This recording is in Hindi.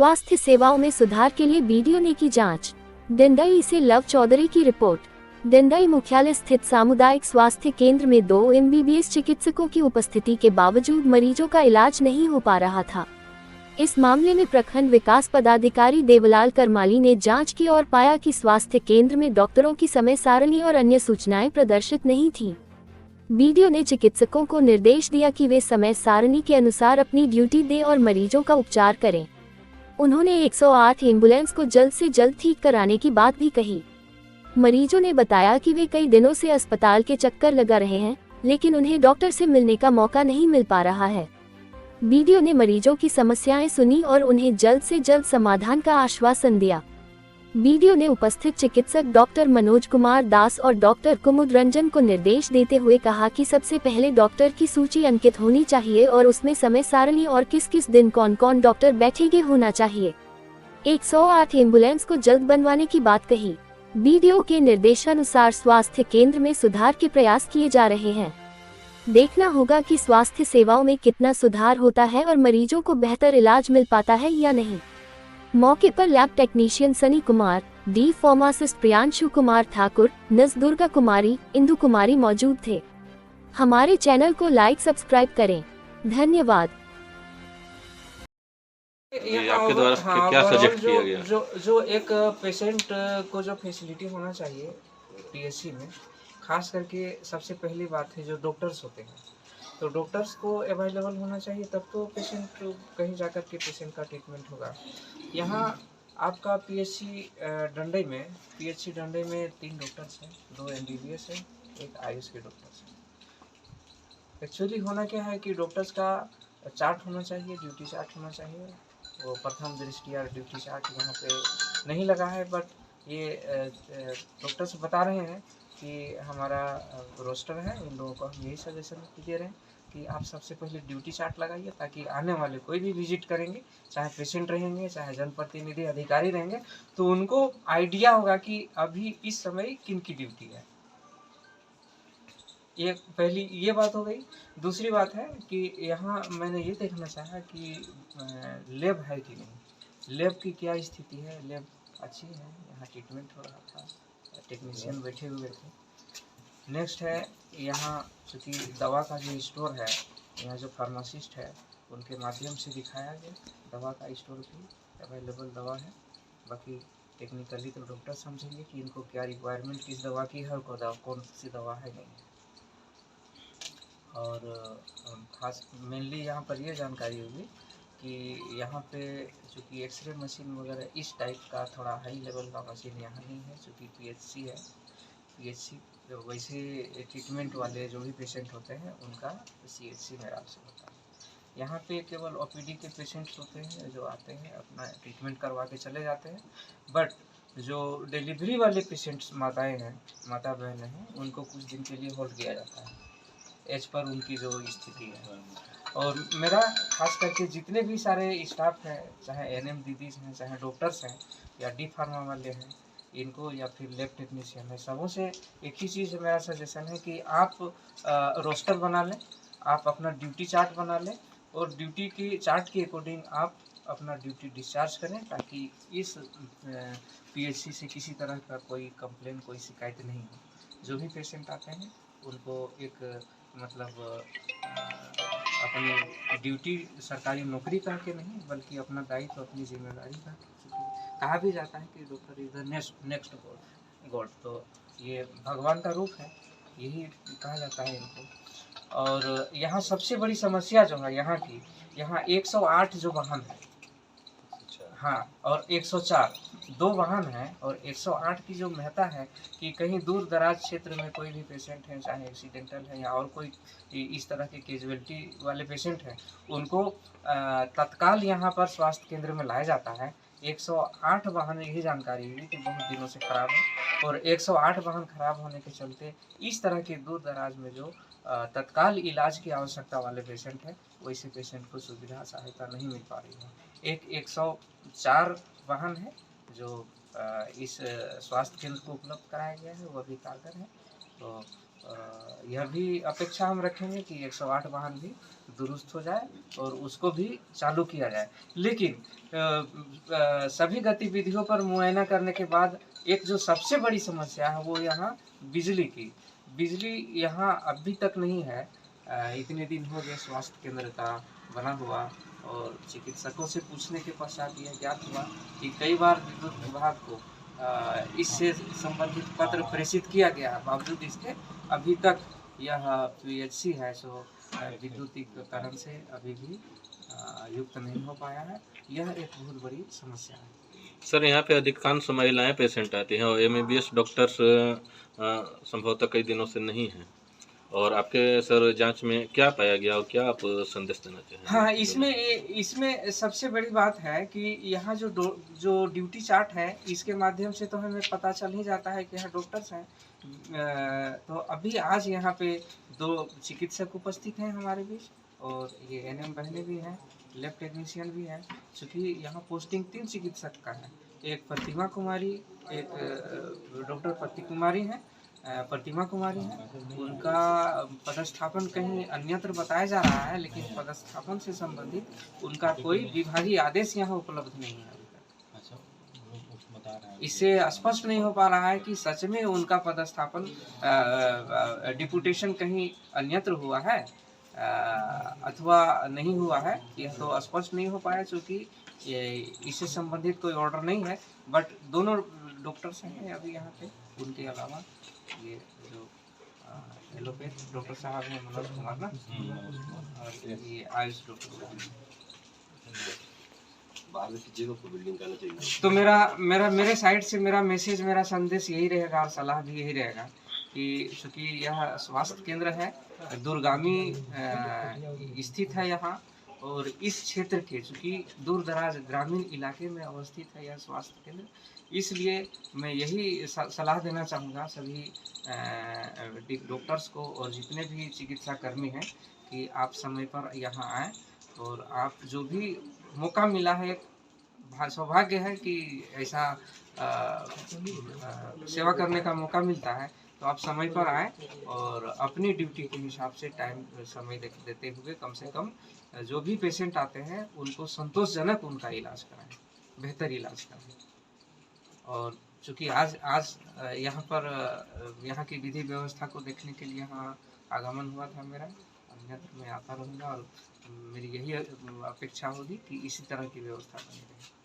स्वास्थ्य सेवाओं में सुधार के लिए बीडीओ ने की जांच। दंडई से लव चौधरी की रिपोर्ट। दंडई मुख्यालय स्थित सामुदायिक स्वास्थ्य केंद्र में 2 एमबीबीएस चिकित्सकों की उपस्थिति के बावजूद मरीजों का इलाज नहीं हो पा रहा था। इस मामले में प्रखंड विकास पदाधिकारी देवलाल करमाली ने जांच की और पाया कि स्वास्थ्य केंद्र में डॉक्टरों की समय सारणी और अन्य सूचनाएं प्रदर्शित नहीं थीं। बीडीओ ने चिकित्सकों को निर्देश दिया कि वे समय सारणी के अनुसार अपनी ड्यूटी दें और मरीजों का उपचार करें। उन्होंने 108 एम्बुलेंस को जल्द से जल्द ठीक कराने की बात भी कही। मरीजों ने बताया कि वे कई दिनों से अस्पताल के चक्कर लगा रहे हैं, लेकिन उन्हें डॉक्टर से मिलने का मौका नहीं मिल पा रहा है। बीडीओ ने मरीजों की समस्याएं सुनी और उन्हें जल्द से जल्द समाधान का आश्वासन दिया। बीडीओ ने उपस्थित चिकित्सक डॉक्टर मनोज कुमार दास और डॉक्टर कुमुद रंजन को निर्देश देते हुए कहा कि सबसे पहले डॉक्टर की सूची अंकित होनी चाहिए और उसमें समय सारणी और किस किस दिन कौन कौन डॉक्टर बैठेंगे होना चाहिए। 108 एम्बुलेंस को जल्द बनवाने की बात कही। बीडीओ के निर्देशानुसार स्वास्थ्य केंद्र में सुधार के प्रयास किए जा रहे हैं। देखना होगा कि स्वास्थ्य सेवाओं में कितना सुधार होता है और मरीजों को बेहतर इलाज मिल पाता है या नहीं। मौके पर lab technician Sunny Kumar, D pharmacist Priyanshu Kumar Thakur, nurse Durga Kumari, Indu Kumari मौजूद थे। हमारे चैनल को लाइक सब्सक्राइब करें। धन्यवाद। आपके द्वारा क्या सजेस्ट किया गया? जो एक पेशेंट को जो फैसिलिटी होना चाहिए पीएचसी में, खास करके सबसे पहली बात है जो डॉक्टर्स होते हैं, तो डॉक्टर्स को अवेलेबल होना चाहिए, तब तो पेशेंट कहीं जाकर के पेशेंट का ट्रीटमेंट होगा। यहाँ आपका पीएचसी डंडई में 3 डॉक्टर्स हैं, 2 एमबीबीएस हैं, 1 आयुष के डॉक्टर्स हैं। एक्चुअली होना क्या है कि डॉक्टर्स का चार्ट होना चाहिए, ड्यूटी चार्ट होना चाहिए। वो प्रथम दृष्टिया ड्यूटी चार्ट यहाँ पे नहीं लगा है, बट ये डॉक्टर्स बता रहे हैं कि हमारा रोस्टर है, उन लोगों को हम यही सजेशन दे रहे हैं कि आप सबसे पहले ड्यूटी चार्ट लगाइए, ताकि आने वाले कोई भी विजिट करेंगे, चाहे पेशेंट रहेंगे, चाहे जनप्रतिनिधि अधिकारी रहेंगे, तो उनको आइडिया होगा कि अभी इस समय किन की ड्यूटी है। ये पहली ये बात हो गई। दूसरी बात है कि यहाँ मैंने ये देखना चाहा कि लैब है कि नहीं, लैब की क्या स्थिति है। लैब अच्छी है, यहाँ ट्रीटमेंट हो रहा था, टेक्नीशियन बैठे हुए थे। नेक्स्ट है यहाँ चूँकि दवा का जो स्टोर है, यहाँ जो फार्मासिस्ट है उनके माध्यम से दिखाया गया दवा का स्टोर भी अवेलेबल दवा है। बाकी टेक्निकली तो डॉक्टर समझेंगे कि इनको क्या रिक्वायरमेंट किस दवा की है और कौन सी दवा है नहीं। और खास मेनली यहाँ पर ये जानकारी होगी कि यहाँ पे चूँकि एक्सरे मशीन वगैरह इस टाइप का थोड़ा हाई लेवल का मशीन यहाँ नहीं है, चूँकि पीएचसी है। पीएचसी वैसे ट्रीटमेंट वाले जो भी पेशेंट होते हैं उनका सीएचसी में से होता है। यहाँ पे केवल ओपीडी के पेशेंट्स होते हैं जो आते हैं अपना ट्रीटमेंट करवा के चले जाते हैं, बट जो डिलीवरी वाले पेशेंट्स माताएँ हैं, माता बहनें हैं, उनको कुछ दिन के लिए होल्ड किया जाता है एज पर उनकी जो स्थिति है। और मेरा खास करके जितने भी सारे स्टाफ हैं, चाहे एनएम दीदीज हैं, चाहे डॉक्टर्स हैं या डी फार्मा वाले हैं, इनको या फिर लैब टेक्नीशियन है, सबों से एक ही चीज़ मेरा सजेशन है कि आप रोस्टर बना लें, आप अपना ड्यूटी चार्ट बना लें और ड्यूटी की चार्ट के अकॉर्डिंग आप अपना ड्यूटी डिस्चार्ज करें, ताकि इस पीएचसी से किसी तरह का कोई कंप्लेन, कोई शिकायत नहीं हो। जो भी पेशेंट आते हैं उनको एक मतलब अपनी ड्यूटी सरकारी नौकरी कह के नहीं, बल्कि अपना दायित्व, अपनी जिम्मेदारी का, कहा भी जाता है कि doctor is the next God, तो ये भगवान का रूप है, यही कहा जाता है इनको। और यहाँ सबसे बड़ी समस्या जो है यहाँ की, यहाँ 108 जो वाहन है, हाँ, और 104 2 वाहन है, और 108 की जो महत्ता है कि कहीं दूर दराज क्षेत्र में कोई भी पेशेंट है, चाहे एक्सीडेंटल है या और कोई इस तरह के कैजुअलिटी वाले पेशेंट हैं, उनको तत्काल यहाँ पर स्वास्थ्य केंद्र में लाया जाता है। 108 वाहन, यही जानकारी हुई कि बहुत दिनों से खराब है, और 108 वाहन खराब होने के चलते इस तरह के दूर दराज में जो तत्काल इलाज की आवश्यकता वाले पेशेंट हैं, वैसे पेशेंट को सुविधा सहायता नहीं मिल पा रही है। एक 104 वाहन है जो इस स्वास्थ्य केंद्र को उपलब्ध कराया गया है, वह भी कारगर है। तो यह भी अपेक्षा हम रखेंगे कि 108 वाहन भी दुरुस्त हो जाए और उसको भी चालू किया जाए। लेकिन सभी गतिविधियों पर मुआयना करने के बाद एक जो सबसे बड़ी समस्या है वो यहाँ बिजली की। बिजली यहाँ अभी तक नहीं है। इतने दिन हो गए स्वास्थ्य केंद्र का बना हुआ और चिकित्सकों से पूछने के पश्चात यह ज्ञात हुआ कि कई बार विद्युत विभाग को इससे संबंधित पत्र प्रेषित किया गया, बावजूद इसके अभी तक यह पीएचसी है सो विद्युतीकरण से अभी भी युक्त नहीं हो पाया है। यह एक बहुत बड़ी समस्या है। सर यहाँ पे अधिकांश महिलाएं पेशेंट आती हैं और एमबीबीएस डॉक्टर्स संभवतः कई दिनों से नहीं हैं, और आपके सर जांच में क्या पाया गया और क्या आप संदेश देना चाहेंगे? हाँ, इसमें सबसे बड़ी बात है कि यहाँ जो ड्यूटी चार्ट है इसके माध्यम से तो हमें पता चल ही जाता है कि यहाँ डॉक्टर्स हैं। तो अभी आज यहाँ पे 2 चिकित्सक उपस्थित हैं हमारे बीच और ये एनएम बहनें भी हैं, लैब टेक्नीशियन भी हैं। चूँकि यहाँ पोस्टिंग 3 चिकित्सक का है, एक प्रतिमा कुमारी, एक डॉक्टर प्रतिमा कुमारी है। उनका पदस्थापन कहीं अन्यत्र बताया जा रहा है, लेकिन पदस्थापन से संबंधित उनका कोई विभागीय आदेश यहाँ उपलब्ध नहीं है। इससे स्पष्ट नहीं हो पा रहा है कि सच में उनका पदस्थापन डिपुटेशन कहीं अन्यत्र हुआ है अथवा नहीं हुआ है। यह तो स्पष्ट नहीं हो पाया क्योंकि इससे संबंधित कोई ऑर्डर नहीं है। बट दोनों डॉक्टर्स हैं अभी यहाँ पे। उनके अलावा ये जो एलोपैथ डॉक्टर साहब हैं मनोज कुमार ना, और ये आयुष डॉक्टर साहब। तो मेरे साइड से मेरा मैसेज, मेरा संदेश यही रहेगा और सलाह भी यही रहेगा कि चूँकि यह स्वास्थ्य केंद्र है, दूरगामी स्थित है यहाँ, और इस क्षेत्र के चूँकि दूर दराज ग्रामीण इलाके में अवस्थित है यह स्वास्थ्य केंद्र, इसलिए मैं यही सलाह देना चाहूँगा सभी डॉक्टर्स को और जितने भी चिकित्सा कर्मी हैं कि आप समय पर यहाँ आएँ और आप जो भी मौका मिला है, सौभाग्य है कि ऐसा सेवा करने का मौका मिलता है, तो आप समय पर आएँ और अपनी ड्यूटी के हिसाब से टाइम समय देते हुए कम से कम जो भी पेशेंट आते हैं उनको संतोषजनक उनका इलाज कराएं, बेहतर इलाज कराएं। और चूँकि आज यहाँ पर यहाँ की विधि व्यवस्था को देखने के लिए यहाँ आगमन हुआ था मेरा, अन्यत्र मैं आता रहूँगा और मेरी यही अपेक्षा होगी कि इसी तरह की व्यवस्था बनी रहे।